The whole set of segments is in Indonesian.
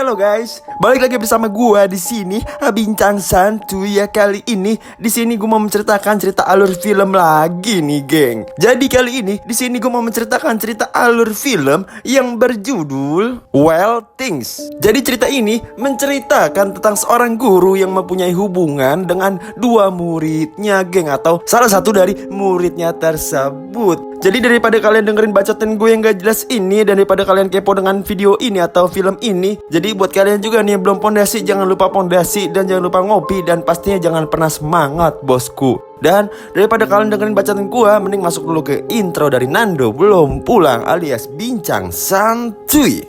Halo guys, balik lagi bersama gua di sini bincang santuy ya. Kali ini di sini gua mau menceritakan cerita alur film lagi nih, geng. Jadi kali ini di sini gua mau menceritakan cerita alur film yang berjudul Wild Things. Jadi cerita ini menceritakan tentang seorang guru yang mempunyai hubungan dengan dua muridnya, geng, atau salah satu dari muridnya tersebut. Jadi daripada kalian dengerin bacotan gue yang gak jelas ini, daripada kalian kepo dengan video ini atau film ini, jadi buat kalian juga nih yang belum pondasi, jangan lupa pondasi dan jangan lupa ngopi, dan pastinya jangan pernah semangat, bosku. Dan daripada kalian dengerin bacotan gue, mending masuk dulu ke intro dari Nando Belum Pulang alias Bincang Santuy.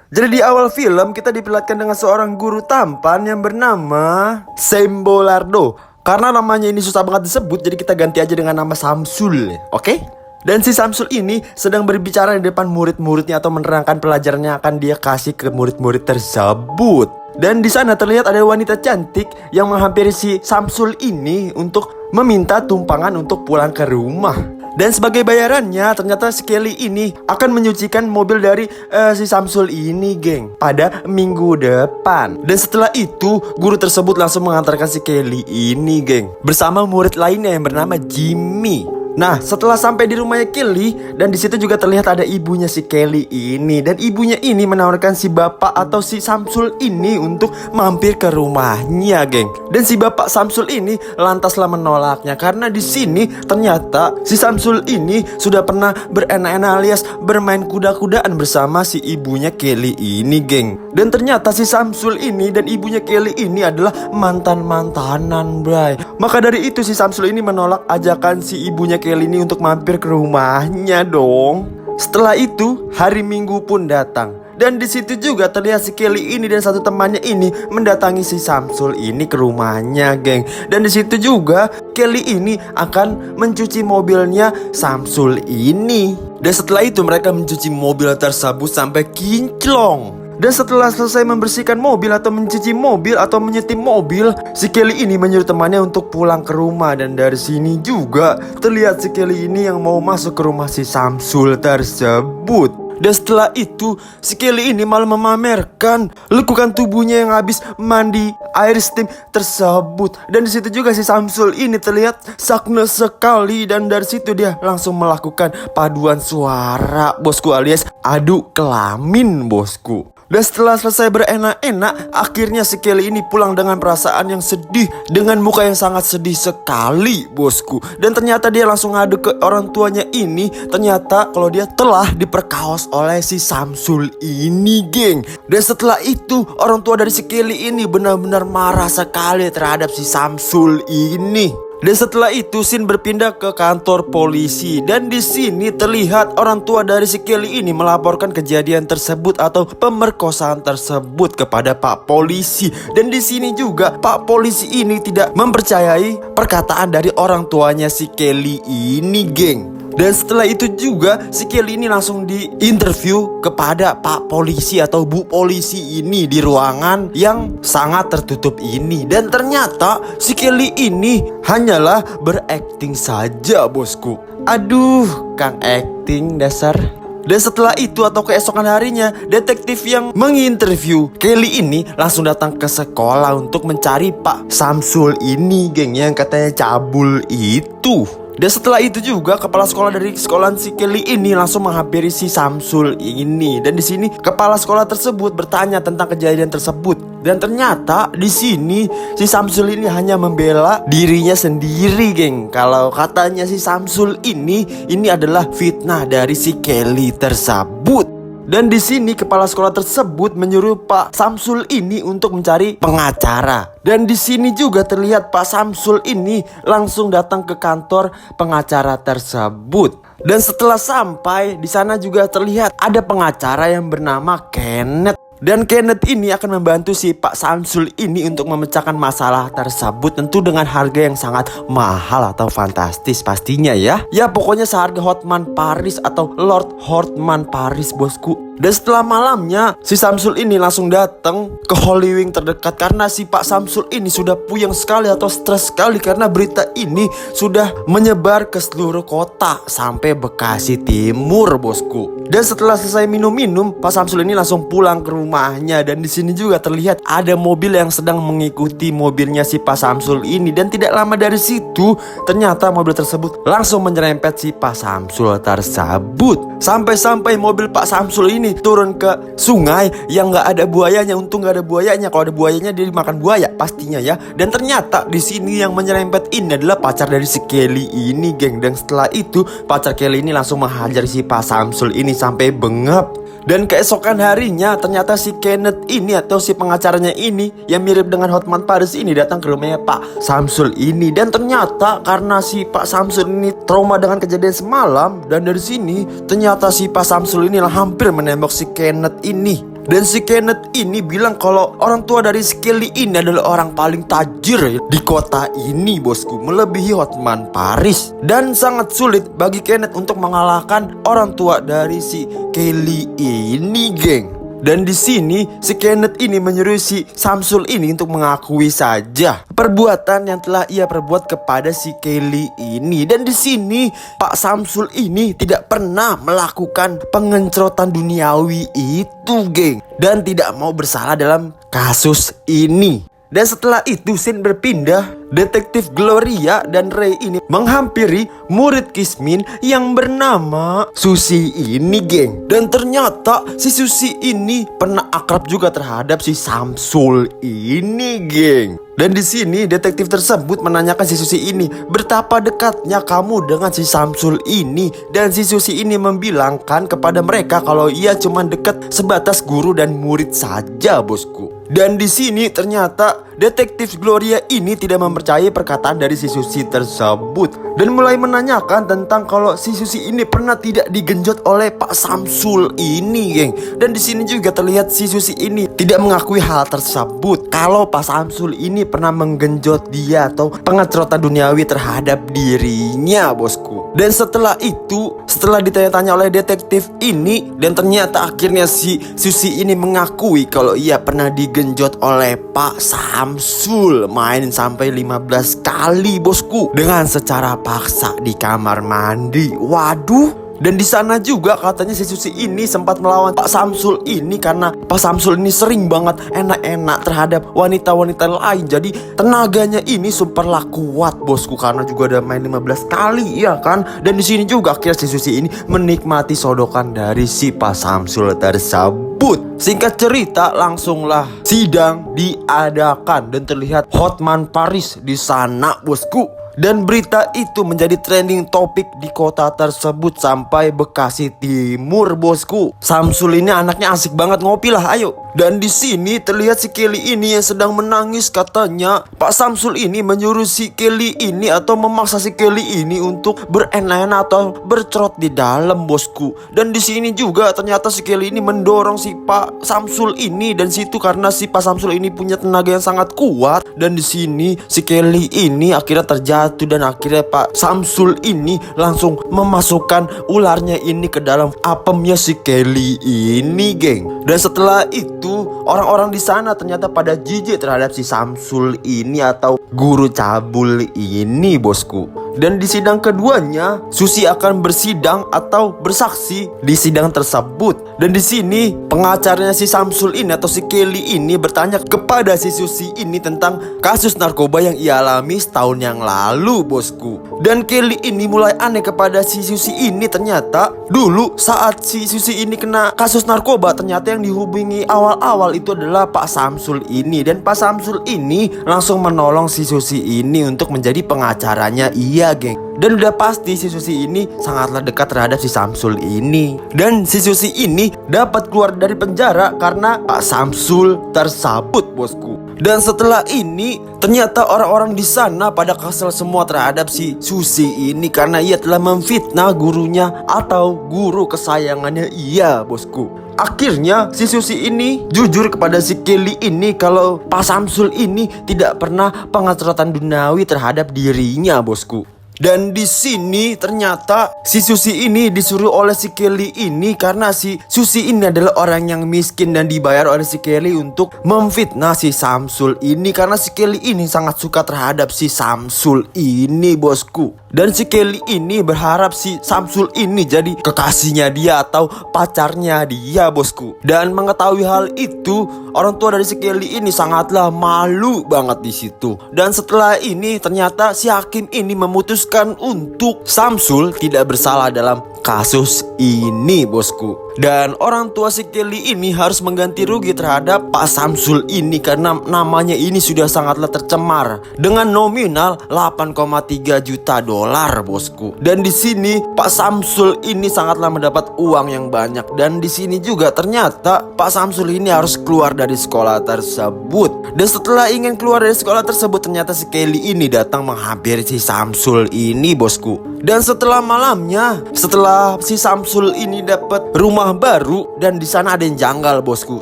Jadi di awal film kita diperlihatkan dengan seorang guru tampan yang bernama Sembolardo. Karena namanya ini susah banget disebut, jadi kita ganti aja dengan nama Samsul, oke? Dan si Samsul ini sedang berbicara di depan murid-muridnya atau menerangkan pelajaran yang akan dia kasih ke murid-murid tersebut. Dan di sana terlihat ada wanita cantik yang menghampiri si Samsul ini untuk meminta tumpangan untuk pulang ke rumah. Dan sebagai bayarannya ternyata si Kelly ini akan menyucikan mobil dari si Samsul ini, geng, pada minggu depan. Dan setelah itu guru tersebut langsung mengantarkan si Kelly ini, geng, bersama murid lainnya yang bernama Jimmy. Nah, setelah sampai di rumahnya Kelly, dan di situ juga terlihat ada ibunya si Kelly ini, dan ibunya ini menawarkan si bapak atau si Samsul ini untuk mampir ke rumahnya, geng. Dan si bapak Samsul ini lantaslah menolaknya karena di sini ternyata si Samsul ini sudah pernah berenak-enak alias bermain kuda-kudaan bersama si ibunya Kelly ini, geng. Dan ternyata si Samsul ini dan ibunya Kelly ini adalah mantan-mantanan, bray. Maka dari itu si Samsul ini menolak ajakan si ibunya Kelly ini untuk mampir ke rumahnya dong. Setelah itu hari Minggu pun datang, dan di situ juga terlihat si Kelly ini dan satu temannya ini mendatangi si Samsul ini ke rumahnya, geng. Dan di situ juga Kelly ini akan mencuci mobilnya Samsul ini. Dan setelah itu mereka mencuci mobil tersebut sampai kinclong. Dan setelah selesai membersihkan mobil atau mencuci mobil atau menyetim mobil, si Kelly ini menyuruh temannya untuk pulang ke rumah. Dan dari sini juga terlihat si Kelly ini yang mau masuk ke rumah si Samsul tersebut. Dan setelah itu si Kelly ini malah memamerkan lekukan tubuhnya yang habis mandi air steam tersebut. Dan di situ juga si Samsul ini terlihat sakne sekali, dan dari situ dia langsung melakukan paduan suara, bosku, alias adu kelamin, bosku. Dan setelah selesai berenak-enak, akhirnya si Kelly ini pulang dengan perasaan yang sedih, dengan muka yang sangat sedih sekali, bosku. Dan ternyata dia langsung ngadu ke orang tuanya ini, ternyata kalau dia telah diperkaos oleh si Samsul ini, geng. Dan setelah itu orang tua dari si Kelly ini benar-benar marah sekali terhadap si Samsul ini. Dan setelah itu scene berpindah ke kantor polisi, dan di sini terlihat orang tua dari si Kelly ini melaporkan kejadian tersebut atau pemerkosaan tersebut kepada Pak Polisi. Dan di sini juga Pak Polisi ini tidak mempercayai perkataan dari orang tuanya si Kelly ini, geng. Dan setelah itu juga si Kelly ini langsung diinterview kepada Pak Polisi atau Bu Polisi ini di ruangan yang sangat tertutup ini. Dan ternyata si Kelly ini hanyalah berakting saja, bosku. Aduh, Kang acting dasar. Dan setelah itu atau keesokan harinya, detektif yang menginterview Kelly ini langsung datang ke sekolah untuk mencari Pak Samsul ini, geng, yang katanya cabul itu. Dan setelah itu juga kepala sekolah dari sekolahan si Kelly ini langsung menghampiri si Samsul ini. Dan di sini kepala sekolah tersebut bertanya tentang kejadian tersebut. Dan ternyata di sini si Samsul ini hanya membela dirinya sendiri, geng. Kalau katanya si Samsul ini adalah fitnah dari si Kelly tersebut. Dan di sini kepala sekolah tersebut menyuruh Pak Samsul ini untuk mencari pengacara. Dan di sini juga terlihat Pak Samsul ini langsung datang ke kantor pengacara tersebut. Dan setelah sampai di sana juga terlihat ada pengacara yang bernama Kenneth. Dan Kenneth ini akan membantu si Pak Samsul ini untuk memecahkan masalah tersebut, tentu dengan harga yang sangat mahal atau fantastis pastinya ya. Ya pokoknya seharga Hotman Paris atau Lord Hotman Paris, bosku. Dan setelah malamnya, si Samsul ini langsung datang ke Holy Wing terdekat karena si Pak Samsul ini sudah puyeng sekali atau stres sekali karena berita ini sudah menyebar ke seluruh kota sampai Bekasi Timur, bosku. Dan setelah selesai minum-minum, Pak Samsul ini langsung pulang ke rumahnya. Dan di sini juga terlihat ada mobil yang sedang mengikuti mobilnya si Pak Samsul ini. Dan tidak lama dari situ, ternyata mobil tersebut langsung menyerempet si Pak Samsul tersebut. Sampai-sampai mobil Pak Samsul ini turun ke sungai yang nggak ada buayanya. Untung nggak ada buayanya. Kalau ada buayanya dia dimakan buaya pastinya ya. Dan ternyata di sini yang menyerempet ini adalah pacar dari si Kelly ini, geng. Dan setelah itu pacar Kelly ini langsung menghajar si Pak Samsul ini sampai bengap. Dan keesokan harinya ternyata si Kenneth ini atau si pengacaranya ini yang mirip dengan Hotman Paris ini datang ke rumahnya Pak Samsul ini. Dan ternyata karena si Pak Samsul ini trauma dengan kejadian semalam, dan dari sini ternyata si Pak Samsul ini hampir menembak si Kenneth ini. Dan si Kenneth ini bilang kalau orang tua dari si Kelly ini adalah orang paling tajir di kota ini, bosku, melebihi Hotman Paris. Dan sangat sulit bagi Kenneth untuk mengalahkan orang tua dari si Kelly ini, geng. Dan di sini si Kenneth ini menyuruh si Samsul ini untuk mengakui saja perbuatan yang telah ia perbuat kepada si Kelly ini. Dan di sini Pak Samsul ini tidak pernah melakukan pengencrotan duniawi itu, geng, dan tidak mau bersalah dalam kasus ini. Dan setelah itu scene berpindah. Detektif Gloria dan Ray ini menghampiri murid Kismin yang bernama Susi ini, geng. Dan ternyata si Susi ini pernah akrab juga terhadap si Samsul ini, geng. Dan di sini detektif tersebut menanyakan si Susi ini, betapa dekatnya kamu dengan si Samsul ini. Dan si Susi ini membilangkan kepada mereka kalau ia cuma dekat sebatas guru dan murid saja, bosku. Dan di sini ternyata detektif Gloria ini tidak mempercayai perkataan dari si Susi tersebut dan mulai menanyakan tentang kalau si Susi ini pernah tidak digenjot oleh Pak Samsul ini, geng. Dan di sini juga terlihat si Susi ini tidak mengakui hal tersebut kalau Pak Samsul ini pernah menggenjot dia atau pengecotan duniawi terhadap dirinya, bosku. Dan setelah itu, setelah ditanya-tanya oleh detektif ini, dan ternyata akhirnya si Susi ini mengakui kalau ia pernah digenjot oleh Pak Samsul, main sampai 15 kali, bosku, dengan secara paksa di kamar mandi. Waduh. Dan di sana juga katanya si Susi ini sempat melawan Pak Samsul ini karena Pak Samsul ini sering banget enak-enak terhadap wanita-wanita lain. Jadi tenaganya ini superlah kuat, bosku, karena juga ada main 15 kali, ya kan? Dan di sini juga akhirnya si Susi ini menikmati sodokan dari si Pak Samsul tersebut. Singkat cerita, langsunglah sidang diadakan dan terlihat Hotman Paris di sana, bosku. Dan berita itu menjadi trending topik di kota tersebut sampai Bekasi Timur, bosku. Samsul ini anaknya asik banget ngopi lah, ayo. Dan di sini terlihat si Kelly ini yang sedang menangis. Katanya Pak Samsul ini menyuruh si Kelly ini atau memaksa si Kelly ini untuk berenak atau bercerot di dalam, bosku. Dan di sini juga ternyata si Kelly ini mendorong si Pak Samsul ini, dan situ karena si Pak Samsul ini punya tenaga yang sangat kuat. Dan di sini si Kelly ini akhirnya terjatuh dan akhirnya Pak Samsul ini langsung memasukkan ularnya ini ke dalam apemnya si Kelly ini, geng. Dan setelah itu orang-orang di sana ternyata pada jijik terhadap si Samsul ini atau guru cabul ini, bosku. Dan di sidang keduanya Susi akan bersidang atau bersaksi di sidang tersebut. Dan di sini pengacaranya si Samsul ini atau si Kelly ini bertanya kepada si Susi ini tentang kasus narkoba yang ia alami setahun yang lalu, bosku. Dan Kelly ini mulai aneh kepada si Susi ini. Ternyata dulu saat si Susi ini kena kasus narkoba, ternyata yang dihubungi awal-awal itu adalah Pak Samsul ini. Dan Pak Samsul ini langsung menolong si Susi ini untuk menjadi pengacaranya ia, geng. Dan udah pasti si Susi ini sangatlah dekat terhadap si Samsul ini. Dan si Susi ini dapat keluar dari penjara karena Pak Samsul tersebut, bosku. Dan setelah ini ternyata orang-orang di sana pada kesel semua terhadap si Susi ini karena ia telah memfitnah gurunya atau guru kesayangannya ia, bosku. Akhirnya si Susi ini jujur kepada si Kelly ini kalau Pak Samsul ini tidak pernah pengecotan duniawi terhadap dirinya, bosku. Dan di sini ternyata si Susi ini disuruh oleh si Kelly ini karena si Susi ini adalah orang yang miskin dan dibayar oleh si Kelly untuk memfitnah si Samsul ini karena si Kelly ini sangat suka terhadap si Samsul ini, bosku. Dan si Kelly ini berharap si Samsul ini jadi kekasihnya dia atau pacarnya dia, bosku. Dan mengetahui hal itu, orang tua dari si Kelly ini sangatlah malu banget di situ. Dan setelah ini ternyata si hakim ini memutuskan untuk Samsul tidak bersalah dalam kasus ini, bosku. Dan orang tua si Kelly ini harus mengganti rugi terhadap Pak Samsul ini karena namanya ini sudah sangatlah tercemar dengan nominal 8,3 juta dolar, bosku. Dan di sini Pak Samsul ini sangatlah mendapat uang yang banyak. Dan di sini juga ternyata Pak Samsul ini harus keluar dari sekolah tersebut. Dan setelah ingin keluar dari sekolah tersebut, ternyata si Kelly ini datang menghampiri si Samsul ini, bosku. Dan setelah malamnya, setelah si Samsul ini dapat rumah baru dan di sana ada yang janggal, bosku.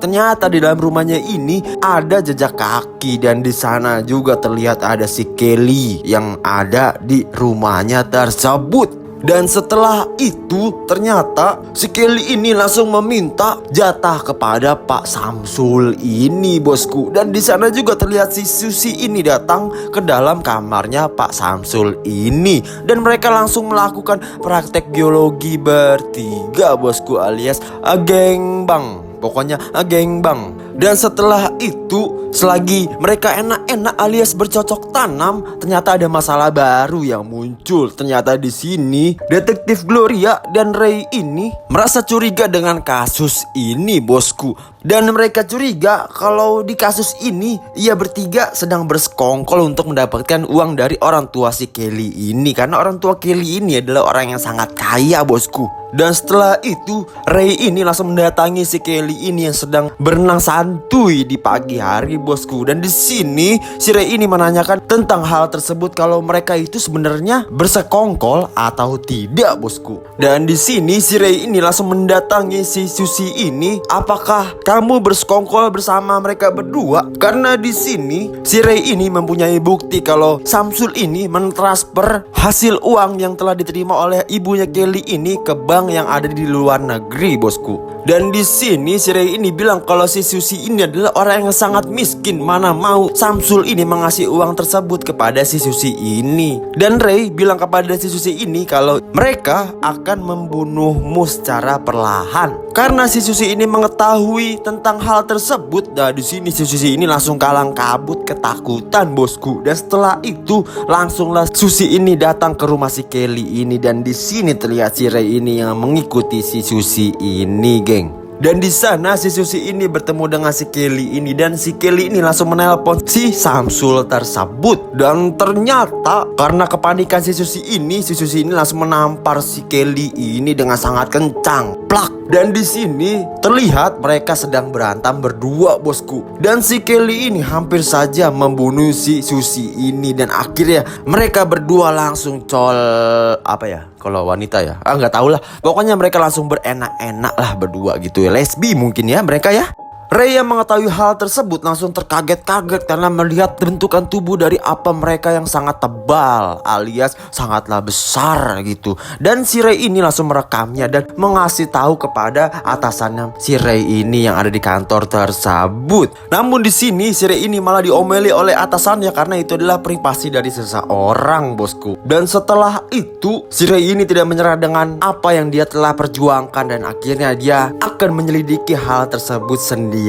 Ternyata di dalam rumahnya ini ada jejak kaki dan di sana juga terlihat ada si Kelly yang ada di rumahnya tersebut. Dan setelah itu ternyata si Kelly ini langsung meminta jatah kepada Pak Samsul ini, bosku. Dan di sana juga terlihat si Susi ini datang ke dalam kamarnya Pak Samsul ini. Dan mereka langsung melakukan praktek biologi bertiga, bosku, alias gengbang. Pokoknya gengbang. Dan setelah itu, selagi mereka enak-enak alias bercocok tanam, ternyata ada masalah baru yang muncul. Ternyata di sini detektif Gloria dan Ray ini merasa curiga dengan kasus ini, bosku. Dan mereka curiga kalau di kasus ini ia bertiga sedang bersekongkol untuk mendapatkan uang dari orang tua si Kelly ini. Karena orang tua Kelly ini adalah orang yang sangat kaya, bosku. Dan setelah itu Ray ini langsung mendatangi si Kelly ini yang sedang berenang santuy di pagi hari, bosku. Dan di sini si Ray ini menanyakan tentang hal tersebut, kalau mereka itu sebenarnya bersekongkol atau tidak, bosku. Dan di sini si Ray ini langsung mendatangi si Susi ini, apakah kamu bersekongkol bersama mereka berdua? Karena di sini si Ray ini mempunyai bukti kalau Samsul ini mentransfer hasil uang yang telah diterima oleh ibunya Kelly ini ke bank yang ada di luar negeri, bosku. Dan di sini si Ray ini bilang kalau si Susi ini adalah orang yang sangat miskin, mana mau Samsul ini mengasih uang tersebut kepada si Susi ini. Dan Ray bilang kepada si Susi ini kalau mereka akan membunuhmu secara perlahan. Karena si Susi ini mengetahui tentang hal tersebut, nah di sini si Susi ini langsung kalang kabut ketakutan, bosku. Dan setelah itu langsunglah Susi ini datang ke rumah si Kelly ini. Dan di sini terlihat si Ray ini yang mengikuti si Susi ini, geng. Dan di sana si Susi ini bertemu dengan si Kelly ini. Dan si Kelly ini langsung menelpon si Samsul tersebut. Dan ternyata karena kepanikan si Susi ini langsung menampar si Kelly ini dengan sangat kencang. Plak. Dan di sini terlihat mereka sedang berantem berdua, bosku. Dan si Kelly ini hampir saja membunuh si Susi ini. Dan akhirnya mereka berdua langsung apa ya? Kalau wanita ya, nggak tahu lah. Pokoknya mereka langsung berenak-enak lah berdua gitu ya. Lesbi mungkin ya mereka ya. Ray yang mengetahui hal tersebut langsung terkaget-kaget karena melihat bentukan tubuh dari apa mereka yang sangat tebal alias sangatlah besar gitu. Dan si Ray ini langsung merekamnya dan mengasih tahu kepada atasannya si Ray ini yang ada di kantor tersebut. Namun di sini si Ray ini malah diomeli oleh atasannya karena itu adalah privasi dari seseorang, bosku. Dan setelah itu si Ray ini tidak menyerah dengan apa yang dia telah perjuangkan dan akhirnya dia akan menyelidiki hal tersebut sendiri.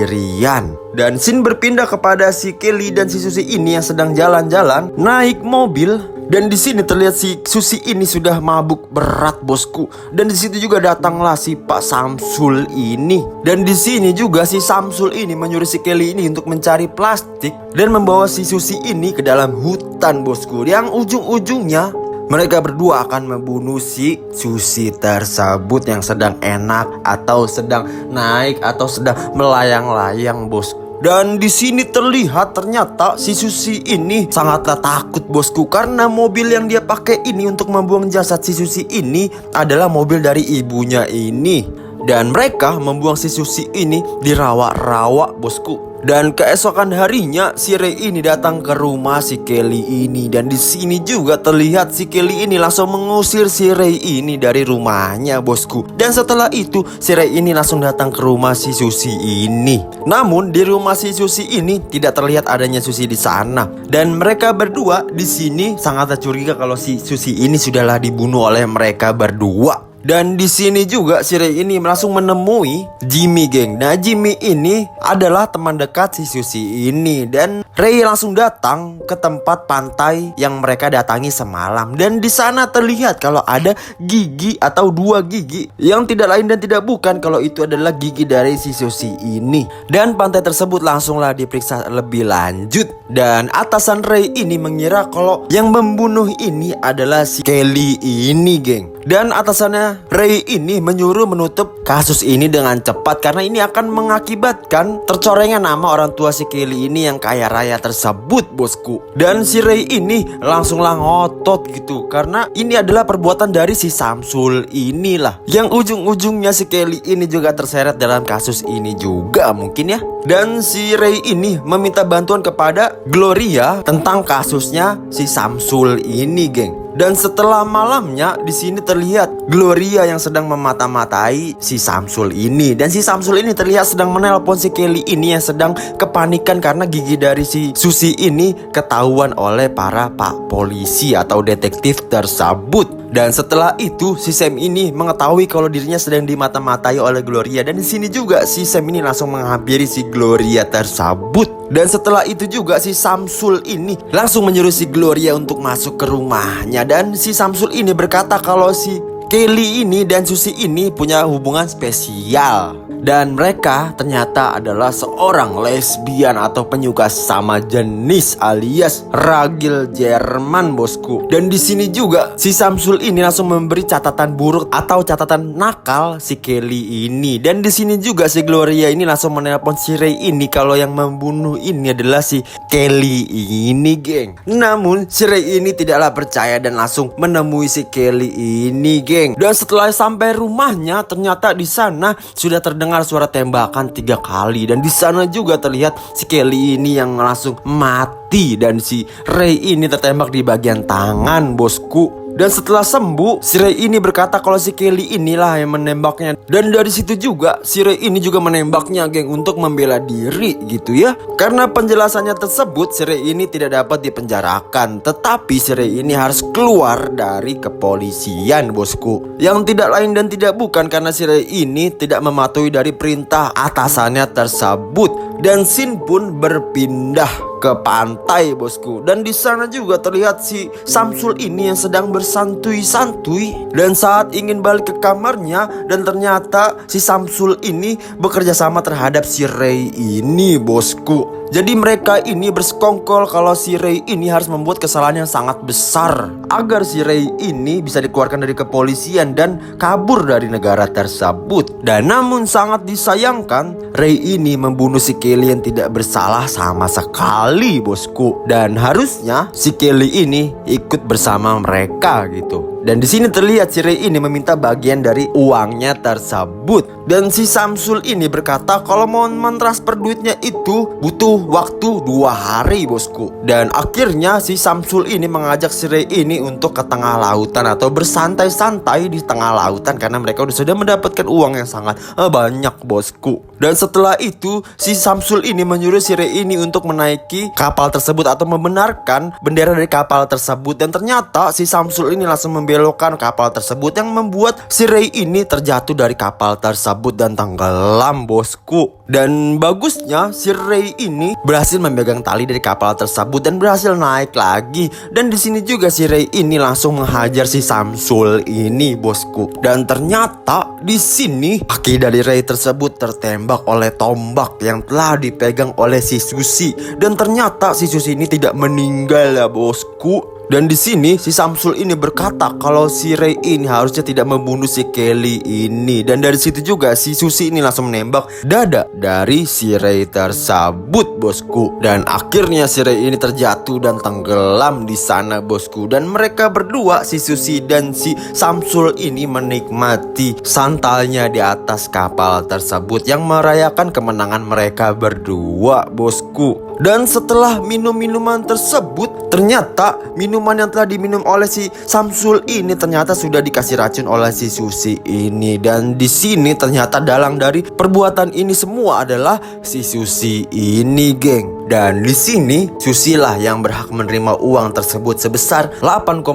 Dan scene berpindah kepada si Kelly dan si Susi ini yang sedang jalan-jalan naik mobil. Dan di sini terlihat si Susi ini sudah mabuk berat, bosku. Dan di situ juga datanglah si Pak Samsul ini. Dan di sini juga si Samsul ini menyuruh si Kelly ini untuk mencari plastik dan membawa si Susi ini ke dalam hutan, bosku. Yang ujung-ujungnya mereka berdua akan membunuh si Susi tersebut yang sedang enak atau sedang naik atau sedang melayang-layang, bos. Dan di sini terlihat ternyata si Susi ini sangatlah takut, bosku, karena mobil yang dia pakai ini untuk membuang jasad si Susi ini adalah mobil dari ibunya ini. Dan mereka membuang si Susi ini di rawa-rawa, bosku. Dan keesokan harinya si Ray ini datang ke rumah si Kelly ini. Dan di sini juga terlihat si Kelly ini langsung mengusir si Ray ini dari rumahnya, bosku. Dan setelah itu si Ray ini langsung datang ke rumah si Susie ini. Namun di rumah si Susie ini tidak terlihat adanya Susie di sana. Dan mereka berdua di sini sangat curiga kalau si Susie ini sudahlah dibunuh oleh mereka berdua. Dan di sini juga si Ray ini langsung menemui Jimmy, geng. Nah, Jimmy ini adalah teman dekat si Susie ini. Dan Ray langsung datang ke tempat pantai yang mereka datangi semalam. Dan di sana terlihat kalau ada gigi atau 2 gigi yang tidak lain dan tidak bukan kalau itu adalah gigi dari si Susie ini. Dan pantai tersebut langsunglah diperiksa lebih lanjut. Dan atasan Ray ini mengira kalau yang membunuh ini adalah si Kelly ini, geng. Dan atasannya Ray ini menyuruh menutup kasus ini dengan cepat karena ini akan mengakibatkan tercorengnya nama orang tua si Kelly ini yang kaya raya tersebut, bosku. Dan si Ray ini langsunglah ngotot gitu karena ini adalah perbuatan dari si Samsul inilah yang ujung-ujungnya si Kelly ini juga terseret dalam kasus ini juga mungkin ya. Dan si Ray ini meminta bantuan kepada Gloria tentang kasusnya si Samsul ini, geng. Dan setelah malamnya di sini terlihat Gloria yang sedang memata-matai si Samsul ini. Dan si Samsul ini terlihat sedang menelpon si Kelly ini yang sedang kepanikan karena gigi dari si Susie ini ketahuan oleh para pak polisi atau detektif tersebut. Dan setelah itu si Sam ini mengetahui kalau dirinya sedang dimata-matai oleh Gloria. Dan di sini juga si Sam ini langsung menghampiri si Gloria tersebut. Dan setelah itu juga si Samsul ini langsung menyuruh si Gloria untuk masuk ke rumahnya. Dan si Samsul ini berkata kalau si Kelly ini dan Susie ini punya hubungan spesial. Dan mereka ternyata adalah seorang lesbian atau penyuka sama jenis alias ragil Jerman, bosku. Dan di sini juga si Samsul ini langsung memberi catatan buruk atau catatan nakal si Kelly ini. Dan di sini juga si Gloria ini langsung menelpon si Ray ini kalau yang membunuh ini adalah si Kelly ini, geng. Namun si Ray ini tidaklah percaya dan langsung menemui si Kelly ini, geng. Dan setelah sampai rumahnya ternyata di sana sudah terdengar suara tembakan 3 kali. Dan di sana juga terlihat si Kelly ini yang langsung mati. Dan si Ray ini tertembak di bagian tangan, bosku. Dan setelah sembuh, si Ray ini berkata kalau si Kelly inilah yang menembaknya. Dan dari situ juga si Ray ini juga menembaknya, geng, untuk membela diri gitu ya. Karena penjelasannya tersebut si Ray ini tidak dapat dipenjarakan, tetapi si Ray ini harus keluar dari kepolisian, bosku. Yang tidak lain dan tidak bukan karena si Ray ini tidak mematuhi dari perintah atasannya tersebut. Dan scene pun berpindah ke pantai, bosku. Dan di sana juga terlihat si Samsul ini yang sedang bersantui-santui. Dan saat ingin balik ke kamarnya, dan ternyata si Samsul ini bekerja sama terhadap si Ray ini, bosku. Jadi mereka ini bersekongkol kalau si Ray ini harus membuat kesalahan yang sangat besar agar si Ray ini bisa dikeluarkan dari kepolisian dan kabur dari negara tersebut. Dan namun sangat disayangkan Ray ini membunuh si Kelly yang tidak bersalah sama sekali, bosku. Dan harusnya si Kelly ini ikut bersama mereka gitu. Dan di sini terlihat si Ray ini meminta bagian dari uangnya tersebut. Dan si Samsul ini berkata kalau mau mentransfer duitnya itu butuh waktu 2 hari, bosku. Dan akhirnya si Samsul ini mengajak si Ray ini untuk ke tengah lautan atau bersantai-santai di tengah lautan karena mereka sudah mendapatkan uang yang sangat banyak, bosku. Dan setelah itu si Samsul ini menyuruh si Ray ini untuk menaiki kapal tersebut atau membenarkan bendera dari kapal tersebut. Dan ternyata si Samsul ini langsung membelokkan kapal tersebut yang membuat si Ray ini terjatuh dari kapal tersebut dan tenggelam, bosku. Dan bagusnya si Ray ini berhasil memegang tali dari kapal tersebut dan berhasil naik lagi. Dan di sini juga si Ray ini langsung menghajar si Samsul ini, bosku. Dan ternyata di sini kaki dari Ray tersebut tertembak oleh tombak yang telah dipegang oleh si Susie. Dan ternyata si Susie ini tidak meninggal ya, bosku. Dan di sini si Samsul ini berkata kalau si Ray ini harusnya tidak membunuh si Kelly ini. Dan dari situ juga si Susi ini langsung menembak dada dari si Ray tersebut, bosku. Dan akhirnya si Ray ini terjatuh dan tenggelam di sana, bosku. Dan mereka berdua, si Susi dan si Samsul ini menikmati santalnya di atas kapal tersebut yang merayakan kemenangan mereka berdua, bosku. Dan setelah minum minuman tersebut, ternyata minuman yang telah diminum oleh si Samsul ini ternyata sudah dikasih racun oleh si Susi ini. Dan di sini ternyata dalang dari perbuatan ini semua adalah si Susi ini, geng. Dan di sini Susi lah yang berhak menerima uang tersebut sebesar 8,5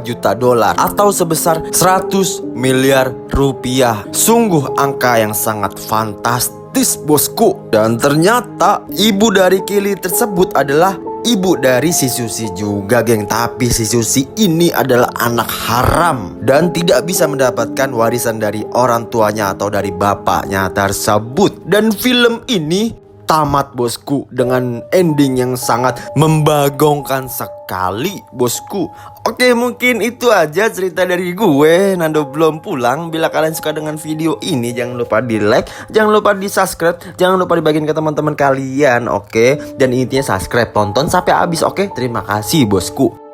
juta dolar atau sebesar 100 miliar rupiah. Sungguh angka yang sangat fantastis, bosku. Dan ternyata ibu dari Kelly tersebut adalah ibu dari si Susi juga, geng. Tapi si Susi ini adalah anak haram dan tidak bisa mendapatkan warisan dari orang tuanya atau dari bapaknya tersebut. Dan film ini tamat, bosku, dengan ending yang sangat membagongkan sekali, bosku. Oke, mungkin itu aja cerita dari gue, Nando belum pulang. Bila kalian suka dengan video ini, jangan lupa di like, jangan lupa di subscribe, jangan lupa dibagiin ke teman-teman kalian, oke? Dan intinya subscribe, tonton sampai habis, oke? Terima kasih, bosku.